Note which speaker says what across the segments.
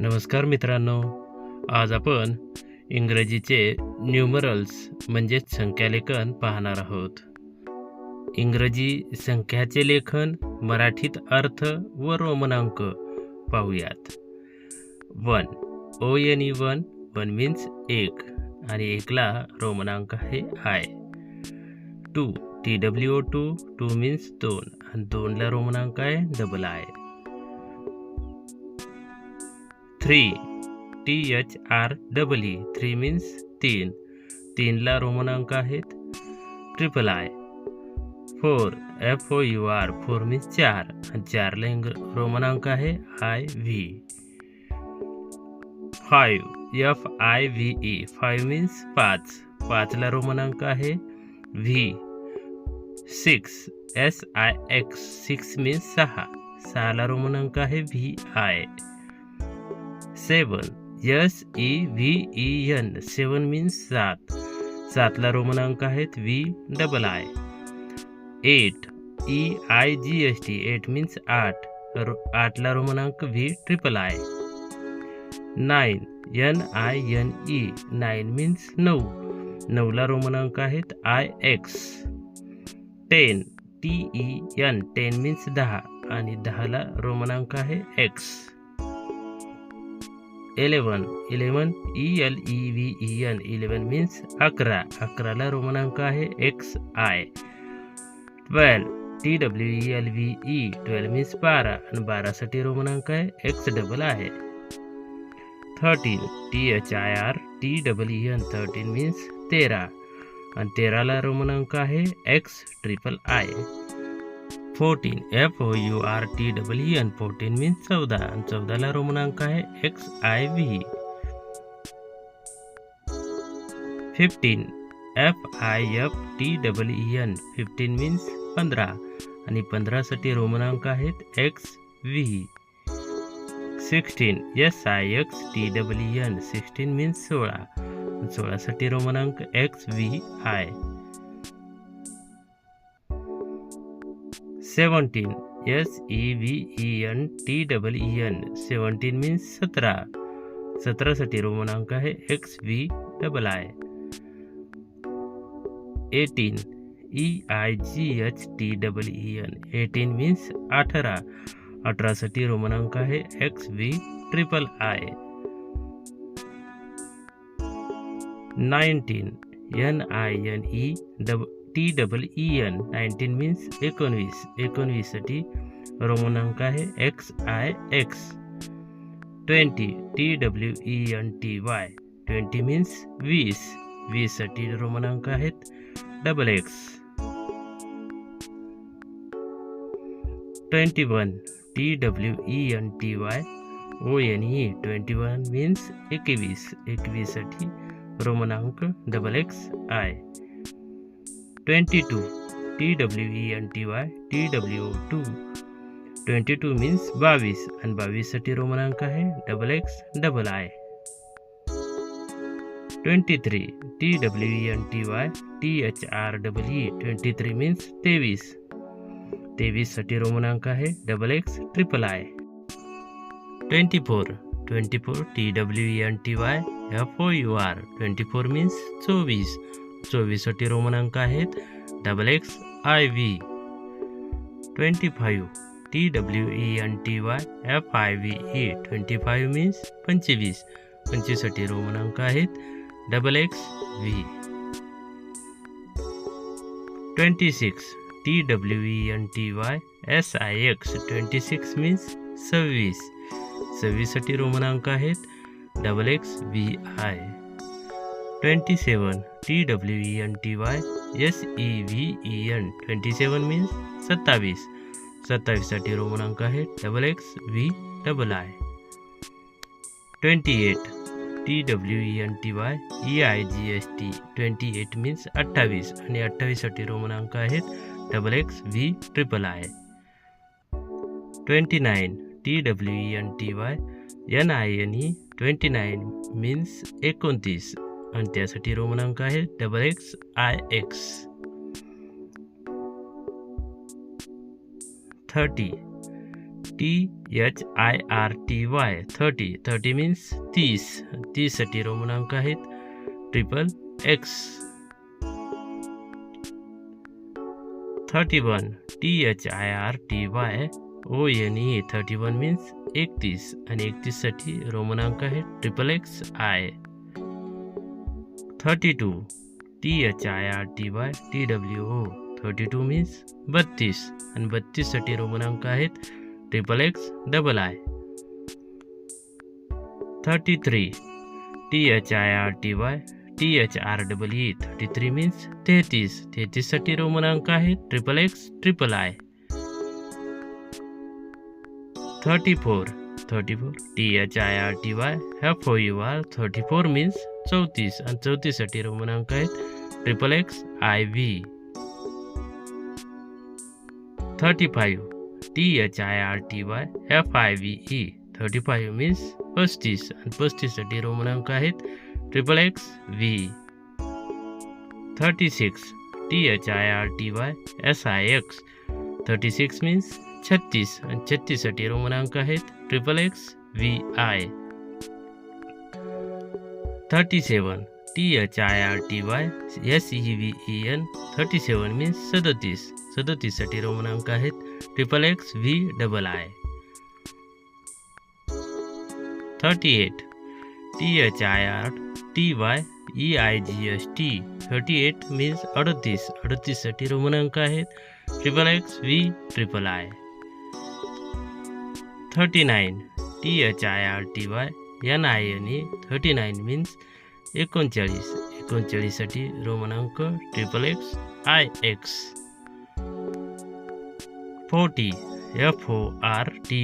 Speaker 1: नमस्कार मित्रांनो, आज आपण इंग्रजीचे न्यूमरल्स म्हणजेच संख्यालेखन पाहणार आहोत. इंग्रजी संख्याचे लेखन, मराठीत अर्थ व रोमनांक पाहूयात. 1 ONE 1 मीन्स एक आणि एकला रोमनांक आहे आय. 2 TWO 2 मीन्स दोन आणि दोनला रोमनांक आहे डबल आय. 3 THREE 3 मीन्स तीन, तीनला रोमनांक आहेत ट्रिपल आय. 4 FOUR 4 मीन्स चार आणि चारला रोमनांक आहे IV. 5 FIVE 5 मीन्स पाच, पाचला रोमनांक आहे V. 6 SIX 6 मीन्स सहा, सहाला रोमनांक आहे VI. 7 SEVEN 7 मीन्स सात, सातला रोमनांक आहेत VII. 8 EIGHT 8 मीन्स आठ, आठला रोमनांक VIII. 9 NINE 9 मीन्स नऊ, नऊला रोमनांक आहेत IX. 10 TEN 10 मीन्स दहा आणि दहाला रोमनांक आहे X. 11 ELEVEN 11 मीन्स अकरा, अकराला रोमनांक आहे XI. 12 TWELVE 12 मीन्स बारा आणि बारासाठी रोमनांक आहे XII. 13 THIRTEEN 13 मीन्स तेरा आणि तेराला रोमनांक आहे XIII. 14 FOURTEEN 14 मीन्स चौदा आणि चौदाला रोमनांक आहे XIV. 15 FIFTEEN 15 मीन्स 15 आणि 15साठी रोमनांक आहेत XV. 16 SIXTEEN 16 means 16, 16साठी रोमनांक XVI. 17 SEVENTEEN 17 means 17, 17साठी रोमनांक आहे XVII. 18 EIGHTEEN 18 मीन्स 18, 18साठी रोमनांक आहे XVIII. 19 NINETEEN 19 मीन्स 19, 19साठी रोमनांक आहे XIX. 20 TWENTY 20 मीन्स 20, 20साठी रोमनांक आहेत XX. 21 TWENTY ONE 21 means 21, 21साठी रोमनांक XXI. 22 TWENTY TWO 22 means 22 आणि 22साठी रोमनांक आहे XXII. 23 TWENTY THREE 23 मीन्स 23, 23साठी रोमनांक आहे XXIII. 24 TWENTY FOUR 24 मीन्स 24, 24साठी रोमनांक आहेत XXIV. 25 TWENTY FIVE 25 means 25, 25साठी रोमनांक आहेत XXV. 26 TWENTY SIX 26 means 26, 26साठी रोमनांक आहेत XXVI. 27 TWENTY SEVEN 27 means 27, 27साठी रोमनांक आहेत XXVII. 28 TWENTY EIGHT 28 means 28 आणि 28साठी रोमनांक आहेत XXVIII. 29 TWENTY NINE 29 means 29 आणि त्यासाठी रोमनांक आहे XXIX. 30 THIRTY 30 मीन्स 30 साठी रोमन अंक आहेत XXX. 31 THIRTYONE 31 मीन्स 31 आणि 31 साठी रोमन अंक आहे XXXI. 32 THIRTYTWO 32 मीन्स 32 आणि 32 साठी रोमन अंक आहेत XXXII. 33 THIRTYTHREE 33 मीन्स 33 साठी रोमन अंक आहेत XXXIII. 34 THIRTYFOUR 34 मीन्स 34 आणि 34 साठी रोमन अंक आहेत XXXIV. 35 THIRTYFIVE 35 मीन्स 35 आणि 35 साठी रोमन अंक आहेत XXXV. 36 THIRTYSIX 36 मीन्स 36 आणि 36 साठी रोमन अंक आहेत XXXVI. 37 THIRTYSEVEN 37 मीन्स 37 साठी रोमन अंक आहेत XXXVII. 38 THIRTYEIGST 38 मीन्स 38 साठी रोमन अंक आहेत XXXVIII. 39 THIRTYNINE 39 मीन्स 39 साठी रोमन अंक XXXIX. 40 FORTY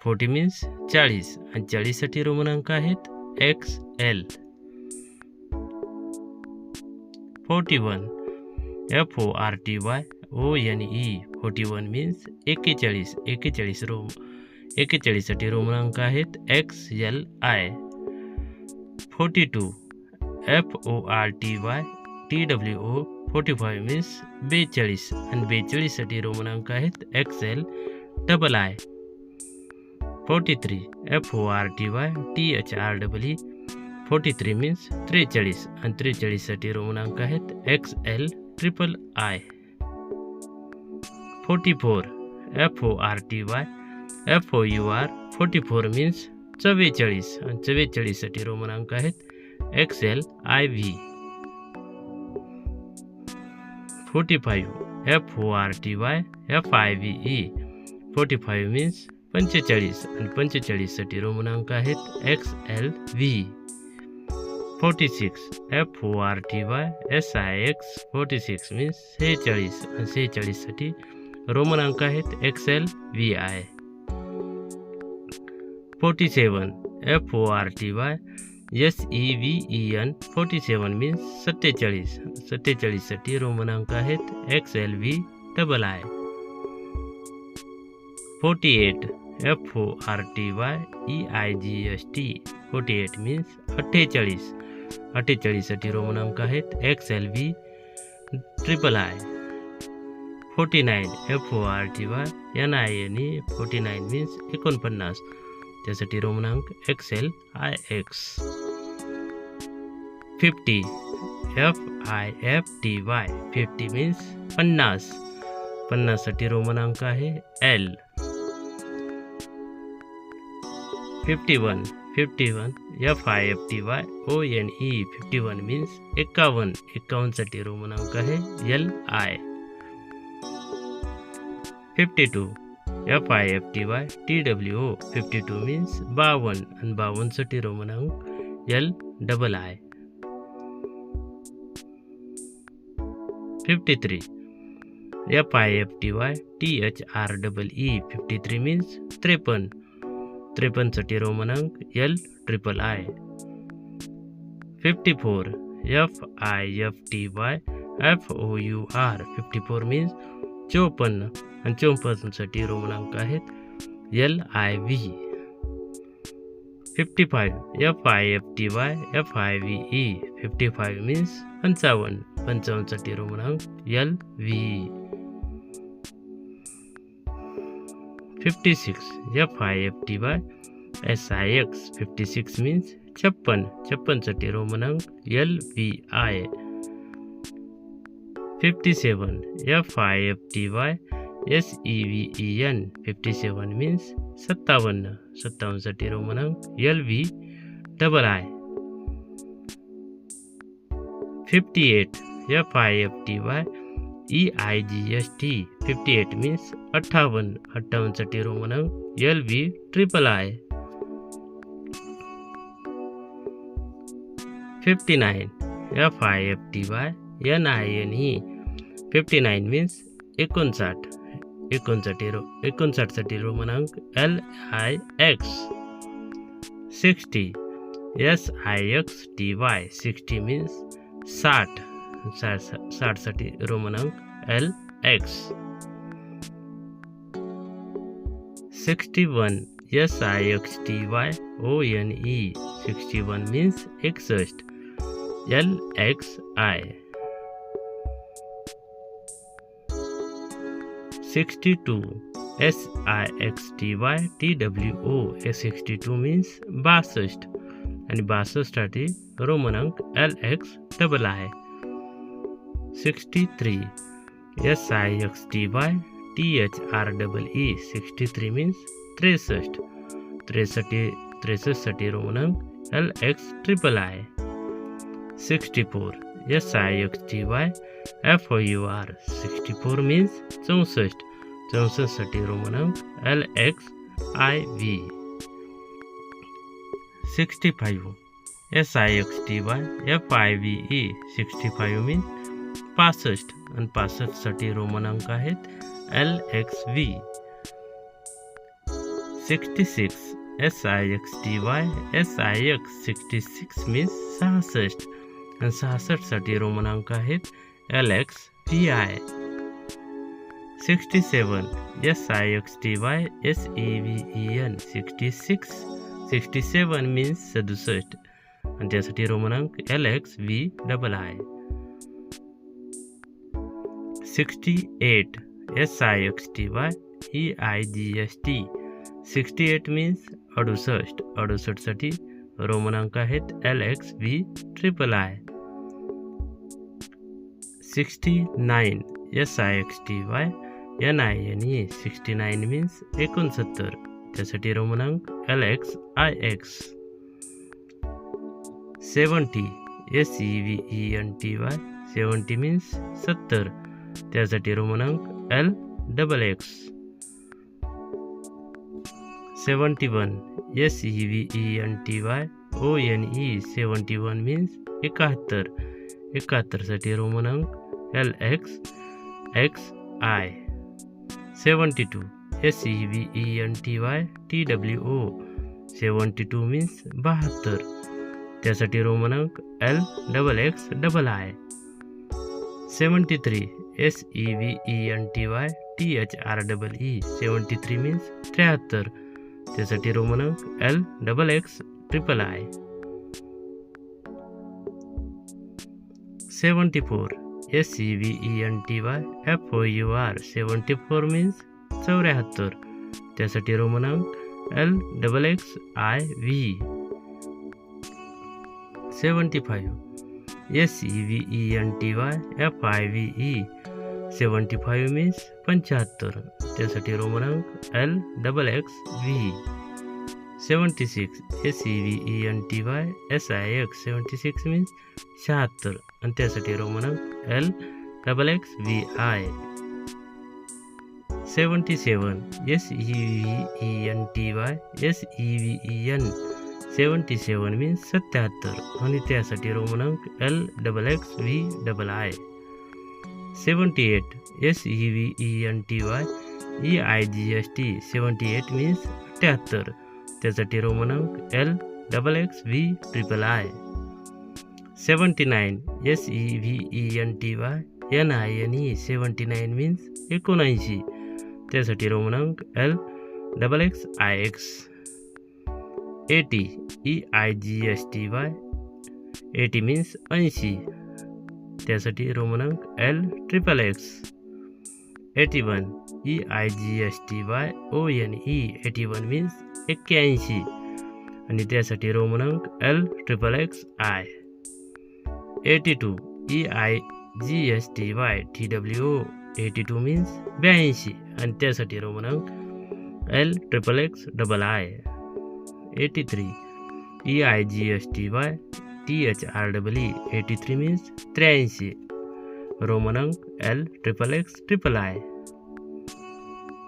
Speaker 1: 40 मीन्स 40 आणि 40 साठी रोमन अंक आहेत XL. 41 FORTYONE 41 मीन्स 41 साठी रोमन अंक आहेत XLI. 42 FORTYTWO 45 मीन्स 42 आणि 42 साठी रोमन अंक आहेत XLII. 43 FORTYTHREE 43 मीन्स 43 आणि 43 साठी रोमन अंक आहेत XLIII. 44 FORTYFOUR 44 मीन्स 44 आणि 44 साठी रोमन अंक आहेत XLIV. 45 FORTYFIVE 45 मीन्स 45 आणि 45 साठी रोमन अंक आहेत XLV. 46 FORTYSIX 46 मीन्स 46 आणि 46 साठी रोमन अंक आहेत XLVI. 47 FORTYSEVEN 47 मीन्स 47 साठी रोमन अंक आहेत XLVII. 48 FORTYEIGST 48 मीन्स 48 साठी रोमन अंक आहेत XLVIII. 49 FORTYNINE 49 मीन्स 49 त्यासाठी रोमन अंक XLIX. 50 FIFTY 50 मीन्स 50 साठी रोमन अंक आहे L. 51 FIFTY ONE 51 मीन्स 51 साठी रोमन अंक आहे LI. 52 FIFTY TWO 52 मीन्स 52 आणि 52 साठी रोमन अंक LII. 53 FIFTY THREE 53 मीन्स 53 साठी रोमन अंक LIII. 54 FIFTY FOUR 54 मीन्स 54 आणि 54 साठी रोमन अंक आहेत LIV. 55 FIFTY FIVE 55 मीन्स 55 साठी रोमन अंक LV. 56 FIFTY SIX 56 means 56 साठी रोमन अंक LVI. 57 FIFTY SEVEN 57 means 57 साठी रोमन अंक LVII. 58 FIFTY EIGST 58 means 58 साठी रोमन अंक LVIII. 59 FIFTY NINE 59 means 59 साठी रोमन अंक LIX. 60 SIXTY 60 means 60 साठी रोमन अंक LX. 61 SIXTY ONE 61 means 61 LXI. 62 SIXTY TWO 62 means 62 आणि 62 साठी रोमन अंक LXII. 63 SIXTY THREE 63 means 63 साठी रोमन अंक LXIII. 64 SIXTY FOUR 64 means 64 साठी रोमन अंक LXIV. 65 SIXTY FIVE 65 means 65 आणि 65 साठी रोमन अंक आहेत LXV. 66 SIXTY SIX 66 means 66 आणि 66 साठी रोमन अंक आहेत LXVI. 67 SIXTY SEVEN 67 means 67 आणि त्यासाठी रोमन अंक LXVII. 68 SIXTY EIGST 68 means 68 साठी रोमन अंक आहेत LXVIII. 69 SIXTY NINE 69 means 69 त्यासाठी रोमन अंक LXIX. 70 SEVENTY 70 means 70 त्यासाठी रोमन अंक LXX. 71 SEVENTY ONE 71 means 71 साठी रोमन अंक LXXI. 72 SEVENTY TWO 72 means 72 त्यासाठी रोमन अंक LXXII. 73 SEVENTY THREE 73 means 73 त्यासाठी रोमन अंक LXXII. 74 SEVENTY FOUR 74 means 74 त्यासाठी रोमन अंक LXXIV. 75 SEVENTY FIVE 75 means 75 त्यासाठी रोमन अंक LXXV. 76 SEVENTY SIX 76 means 76 आणि त्यासाठी रोमन अंक LXXVI. 77 SEVENTY SEVEN 77 means 77 आणि त्यासाठी रोमन अंक LXXVII. 78 SEVENTY EIGST 78 means 78 त्यासाठी रोमन अंक LXXVIII. 79 SEVENTY NINE 79 means 79 त्यासाठी रोमन अंक LXXIX. 80 EIGSTY 80 means 80 त्यासाठी रोमन अंक LXXX. 81 EIGSTYONE 81 मीन्स 81 आणि त्यासाठी रोमनांक LXXI. 82 EIGSTYTWO 82 मीन्स 82 आणि त्यासाठी रोमनांक LXXII. 83 EIGSTYTHREE 83 means 83 रोमनांक LXXIII.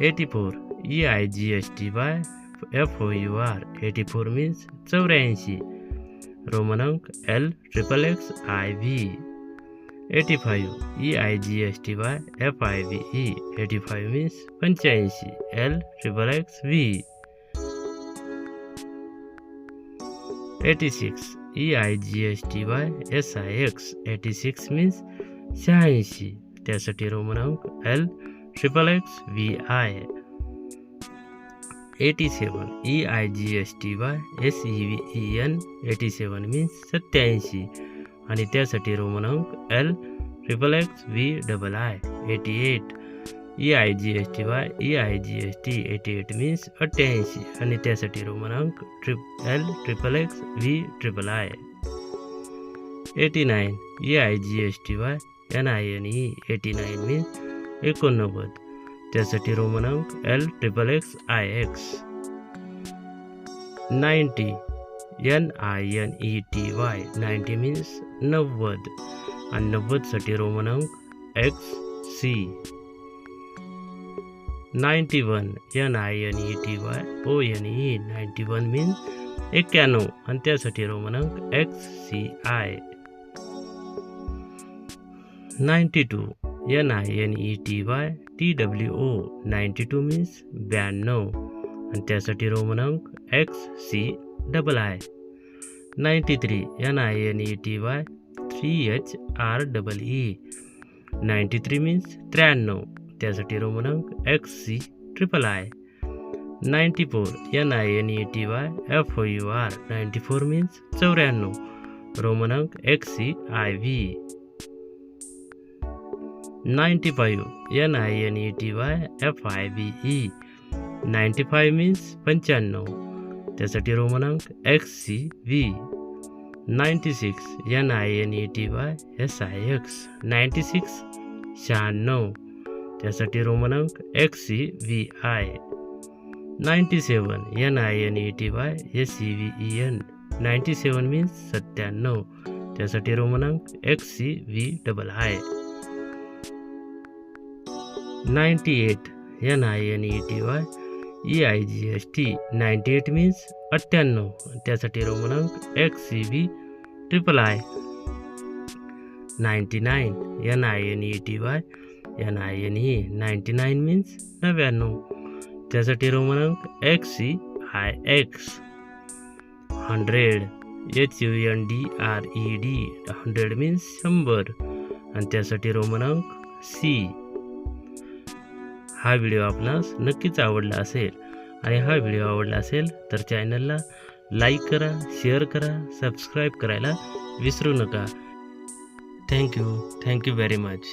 Speaker 1: 84 EIGSTYFOUR 84 means 84 रोमनांक LXXIV. 85 EIGSTYFIVE 85 means 85 LXXV. 86 EIGSTYSIX 86 means 86 त्यासाठी रोमनांक LXXVI. 87 EIGSTYSEVEN 87 मीन्स 87 आणि त्यासाठी रोमनांक LXXVII. 88 EIGST 88 मीन्स 88 आणि त्यासाठी रोमनांक LXXVIII. 89 EIGSTYNINE 89 मीन्स 89 त्यासाठी रोमनांक LXXIX. 90 NINETY 90 मीन्स 90 आणि 90 साठी रोमनांक XC. 91 NINETY ONE 91 मीन्स 91 आणि त्यासाठी रोमनांक XCI. 92 NINETY TWO 92 मीन्स 92 आणि त्यासाठी रोमनांक XCII. 93 NINETY 3HREE 93 मीन्स 93 त्यासाठी रोमनांक XCIII. 94 NINETY FOUR 94 means 94 रोमनांक XCIV. 95 NINETY FIVE 95 means 95 त्यासाठी रोमनांक XCV. 96 NINETY SIX 96 96 त्यासाठी रोमनांक XCVI. 97 NINETY SEVEN 97 मीन्स 97 त्यासाठी रोमनांक XCVII. 98 NINETY EIGST 98 मीन्स 98 त्यासाठी रोमनांक XCVIII. 99 NINETY NINE 99 means 99 त्यासाठी रोमनांक XCIX. 100 HUNDRED 100 means 100 आणि त्यासाठी रोमनांक C. हा video आपणास नक्कीच आवडला असेल आणि हा व्हिडिओ आवडला असेल तर चॅनलला लाईक करा, शेअर करा, सबस्क्राईब करायला विसरू नका. Thank you very much.